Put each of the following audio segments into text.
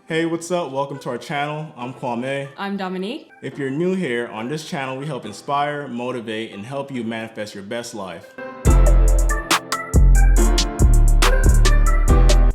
Hey, what's up? Welcome to our channel. I'm KWAMAE. I'm Dominique. If you're new here, on this channel we help inspire, motivate, and help you manifest your best life.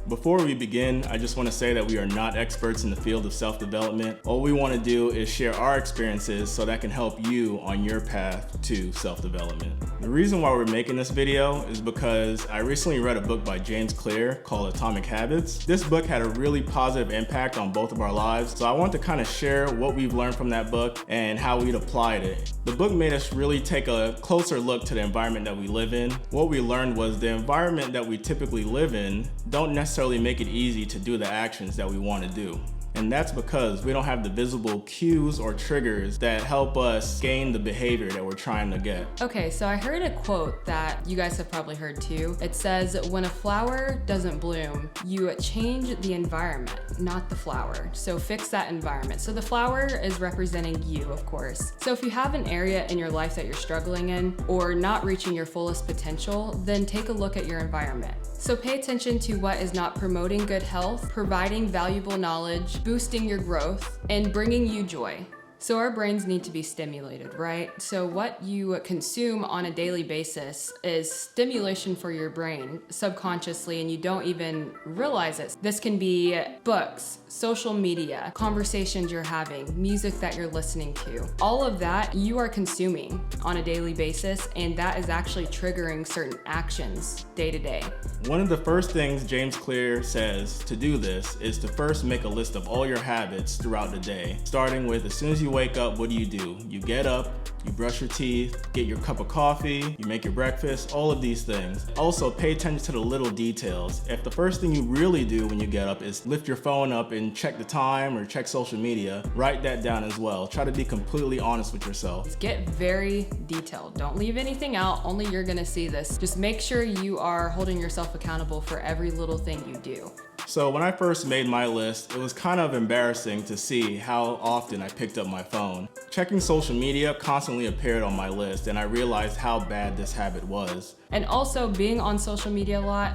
Before we begin, I just want to say that we are not experts in the field of self-development. All we want to do is share our experiences so that can help you on your path to self-development. The reason why we're making this video is because I recently read a book by James Clear called Atomic Habits. This book had a really positive impact on both of our lives, so I want to kind of share what we've learned from that book and how we'd applied it. The book made us really take a closer look to the environment that we live in. What we learned was the environment that we typically live in don't necessarily make it easy to do the actions that we want to do. And that's because we don't have the visible cues or triggers that help us gain the behavior that we're trying to get. Okay, so I heard a quote that you guys have probably heard too. It says, when a flower doesn't bloom, you change the environment, not the flower. So fix that environment. So the flower is representing you, of course. So if you have an area in your life that you're struggling in or not reaching your fullest potential, then take a look at your environment. So pay attention to what is not promoting good health, providing valuable knowledge, boosting your growth, and bringing you joy. So our brains need to be stimulated, right? So what you consume on a daily basis is stimulation for your brain subconsciously, and you don't even realize it. This can be books, social media, conversations you're having, music that you're listening to. All of that you are consuming on a daily basis, and that is actually triggering certain actions day to day. One of the first things James Clear says to do this is to first make a list of all your habits throughout the day, starting with as soon as you wake up, what do? You get up, you brush your teeth, get your cup of coffee, you make your breakfast, all of these things. Also, pay attention to the little details. If the first thing you really do when you get up is lift your phone up and check the time or check social media, write that down as well. Try to be completely honest with yourself. Get very detailed. Don't leave anything out. Only you're gonna see this. Just make sure you are holding yourself accountable for every little thing you do. So when I first made my list, it was kind of embarrassing to see how often I picked up my phone. Checking social media constantly appeared on my list, and I realized how bad this habit was. And also, being on social media a lot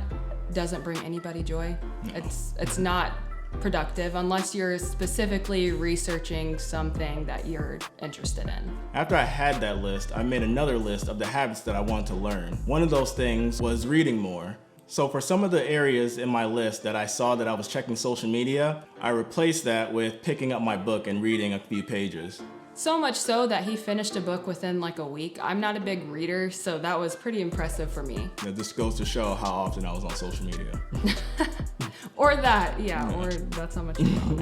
doesn't bring anybody joy. No. It's not productive unless you're specifically researching something that you're interested in. After I had that list, I made another list of the habits that I wanted to learn. One of those things was reading more. So for some of the areas in my list that I saw that I was checking social media, I replaced that with picking up my book and reading a few pages. So much so that he finished a book within like a week. I'm not a big reader, so that was pretty impressive for me. That just goes to show how often I was on social media. Or that, yeah, or that's how much you know.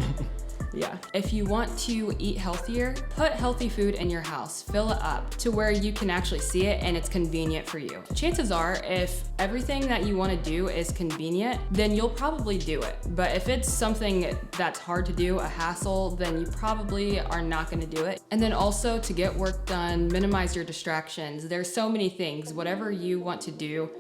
Yeah. If you want to eat healthier, put healthy food in your house. Fill it up to where you can actually see it and it's convenient for you. Chances are, if everything that you want to do is convenient, then you'll probably do it. But if it's something that's hard to do, a hassle, then you probably are not going to do it. And then also, to get work done, minimize your distractions. There's so many things. Whatever you want to do,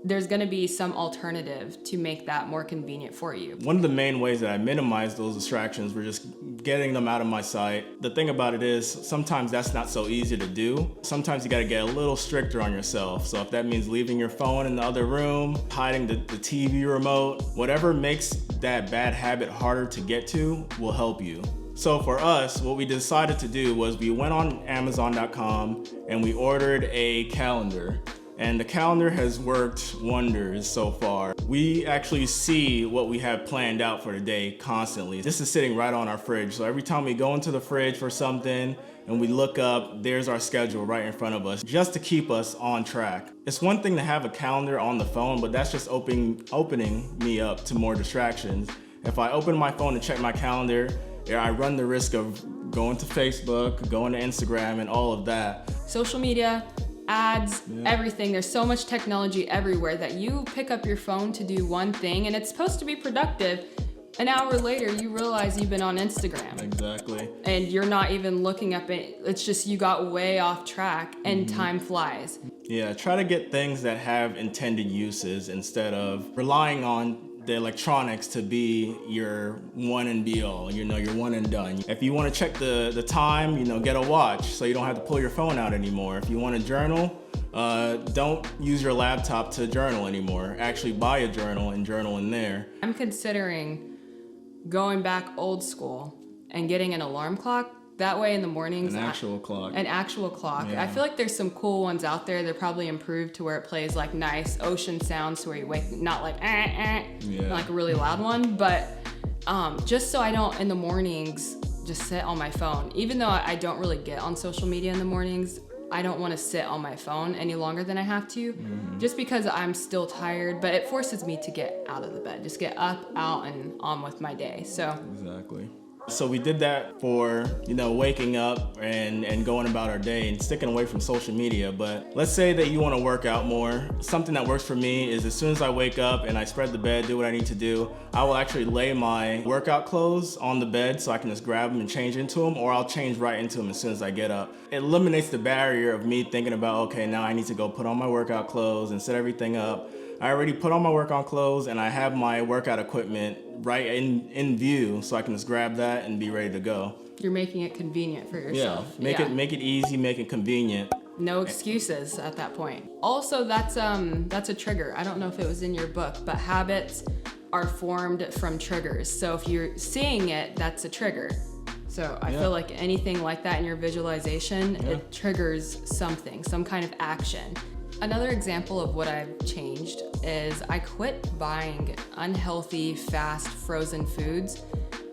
there's gonna be some alternative to make that more convenient for you. One of the main ways that I minimized those distractions were just getting them out of my sight. The thing about it is, sometimes that's not so easy to do. Sometimes you gotta get a little stricter on yourself. So if that means leaving your phone in the other room, hiding the TV remote, whatever makes that bad habit harder to get to will help you. So for us, what we decided to do was we went on Amazon.com and we ordered a calendar. And the calendar has worked wonders so far. We actually see what we have planned out for the day constantly. This is sitting right on our fridge. So every time we go into the fridge for something and we look up, there's our schedule right in front of us, just to keep us on track. It's one thing to have a calendar on the phone, but that's just opening me up to more distractions. If I open my phone to check my calendar, I run the risk of going to Facebook, going to Instagram, and all of that. Social media, ads, everything. There's so much technology everywhere that you pick up your phone to do one thing and it's supposed to be productive. An hour later, you realize you've been on Instagram. Exactly. And you're not even looking up it. It's just you got way off track and time flies. Yeah, try to get things that have intended uses instead of relying on the electronics to be your one and be all, your one and done. If you want to check the time, get a watch so you don't have to pull your phone out anymore. If you want to journal, don't use your laptop to journal anymore. Actually buy a journal and journal in there. I'm considering going back old school and getting an alarm clock. That way in the mornings. An actual clock. An actual clock. Yeah. I feel like there's some cool ones out there. They're probably improved to where it plays like nice ocean sounds to where you wake, not like like a really loud one. But just so I don't in the mornings just sit on my phone. Even though I don't really get on social media in the mornings, I don't want to sit on my phone any longer than I have to, just because I'm still tired, but it forces me to get out of the bed, just get up, out, and on with my day. So Exactly. So we did that for, waking up and going about our day and sticking away from social media. But let's say that you want to work out more. Something that works for me is as soon as I wake up and I spread the bed, do what I need to do, I will actually lay my workout clothes on the bed so I can just grab them and change into them, or I'll change right into them as soon as I get up. It eliminates the barrier of me thinking about, okay, now I need to go put on my workout clothes and set everything up. I already put on my workout clothes and I have my workout equipment right in view, so I can just grab that and be ready to go. you're making it convenient for yourself. Yeah, make it easy, make it convenient. No excuses at that point. Also, that's a trigger. I don't know if it was in your book, but habits are formed from triggers. So if you're seeing it, that's a trigger. So I feel like anything like that in your visualization, it triggers something, some kind of action. Another example of what I've changed is I quit buying unhealthy, fast, frozen foods.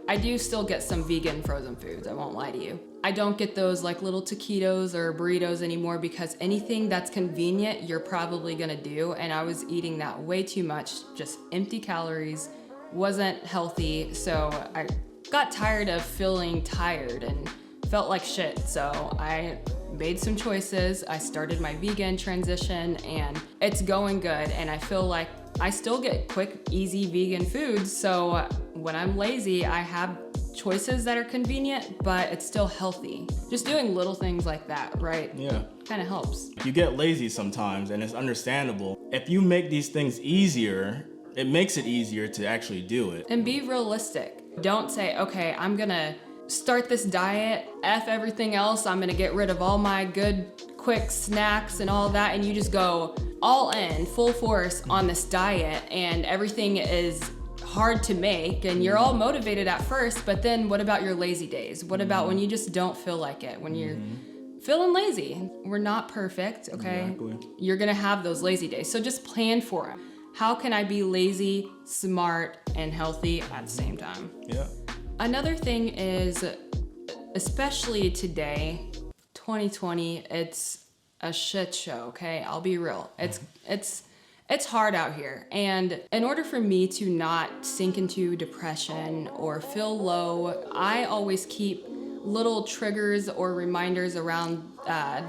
I do still get some vegan frozen foods, I won't lie to you. I don't get those like little taquitos or burritos anymore because anything that's convenient, you're probably gonna do. And I was eating that way too much, just empty calories, wasn't healthy. So I got tired of feeling tired and felt like shit. So I made some choices. I started my vegan transition and it's going good. And I feel like I still get quick, easy vegan foods. So when I'm lazy, I have choices that are convenient, but it's still healthy. Just doing little things like that, right? Yeah. Kind of helps. You get lazy sometimes, and it's understandable. If you make these things easier, it makes it easier to actually do it. And be realistic. Don't say, okay, I'm gonna start this diet, F everything else, I'm gonna get rid of all my good quick snacks and all that, and you just go all in, full force on this diet, and everything is hard to make, and you're all motivated at first, but then what about your lazy days? What about when you just don't feel like it, when you're feeling lazy? We're not perfect, okay? Exactly. You're gonna have those lazy days, so just plan for them. How can I be lazy, smart, and healthy at the same time? Yeah. Another thing is, especially today, 2020, it's a shit show, okay? I'll be real. It's hard out here. And in order for me to not sink into depression or feel low, I always keep little triggers or reminders around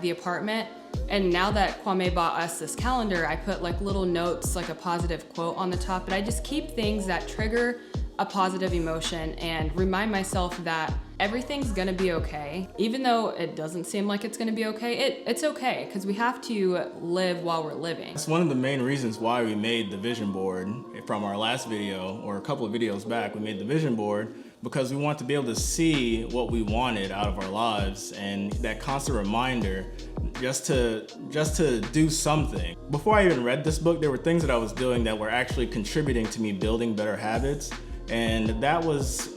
the apartment. And now that KWAMAE bought us this calendar, I put like little notes, like a positive quote on the top, but I just keep things that trigger a positive emotion and remind myself that everything's gonna be okay. Even though it doesn't seem like it's gonna be okay, it's okay, because we have to live while we're living. It's one of the main reasons why we made the vision board from our last video, or a couple of videos back. We made the vision board because we want to be able to see what we wanted out of our lives, and that constant reminder just to do something. Before I even read this book, there were things that I was doing that were actually contributing to me building better habits. And that was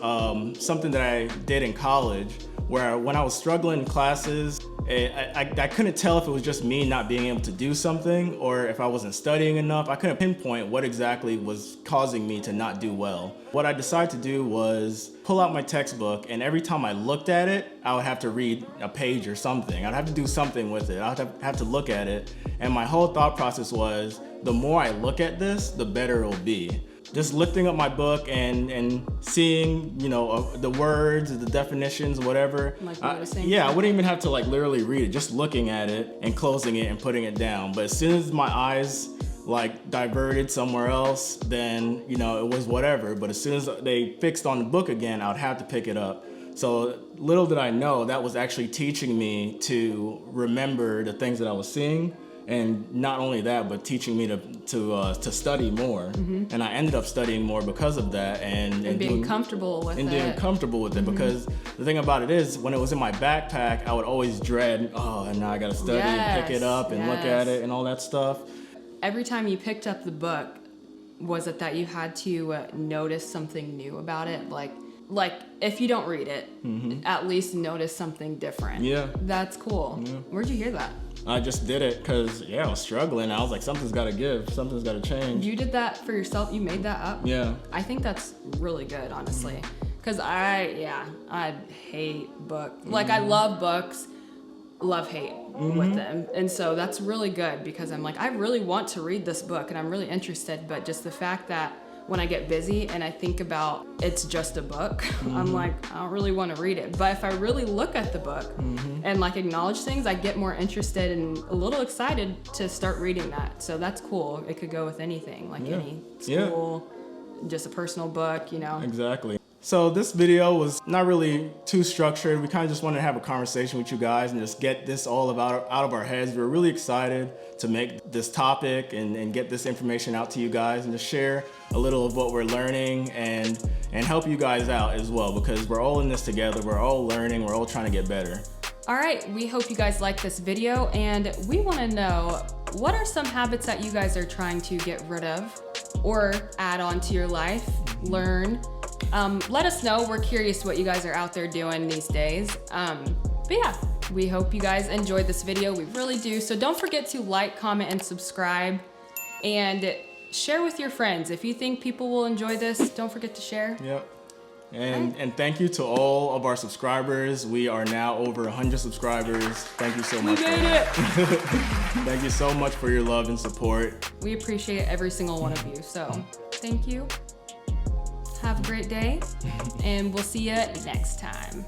something that I did in college, where when I was struggling in classes, I couldn't tell if it was just me not being able to do something or if I wasn't studying enough. I couldn't pinpoint what exactly was causing me to not do well. What I decided to do was pull out my textbook, and every time I looked at it, I would have to read a page or something. I'd have to do something with it. I'd have to look at it. And my whole thought process was, the more I look at this, the better it'll be. Just lifting up my book and seeing, the words, the definitions, whatever. Like noticing. I wouldn't even have to like literally read it. Just looking at it and closing it and putting it down. But as soon as my eyes like diverted somewhere else, then it was whatever. But as soon as they fixed on the book again, I would have to pick it up. So little did I know that was actually teaching me to remember the things that I was seeing. And not only that, but teaching me to study more. And I ended up studying more because of that, and being comfortable with it. And being comfortable with it, because the thing about it is, when it was in my backpack, I would always dread, and now I gotta study and pick it up and look at it and all that stuff. Every time you picked up the book, was it that you had to notice something new about it? Like if you don't read it, at least notice something different. Yeah. That's cool. Yeah. Where'd you hear that? I just did it because, I was struggling. I was like, something's got to give. Something's got to change. You did that for yourself? You made that up? Yeah. I think that's really good, honestly. Because I hate books. Like, I love books, love-hate with them. And so that's really good because I'm like, I really want to read this book and I'm really interested. But just the fact that when I get busy and I think about it's just a book, I'm like, I don't really want to read it. But if I really look at the book and like acknowledge things, I get more interested and a little excited to start reading that. So that's cool. It could go with anything, like any school, just a personal book, Exactly. So this video was not really too structured. We kind of just wanted to have a conversation with you guys and just get this all out of our heads. We're really excited to make this topic and get this information out to you guys and just share a little of what we're learning and help you guys out as well, because we're all in this together. We're all learning. We're all trying to get better. All right, we hope you guys like this video, and we want to know, what are some habits that you guys are trying to get rid of or add on to your life, learn? Let us know. We're curious what you guys are out there doing these days. But yeah, we hope you guys enjoyed this video. We really do. So don't forget to like, comment, and subscribe, and share with your friends. If you think people will enjoy this, don't forget to share. Yep. And thank you to all of our subscribers. We are now over 100 subscribers. Thank you so much. We made it. Thank you so much for your love and support. We appreciate every single one of you. So thank you. Have a great day, and we'll see you next time.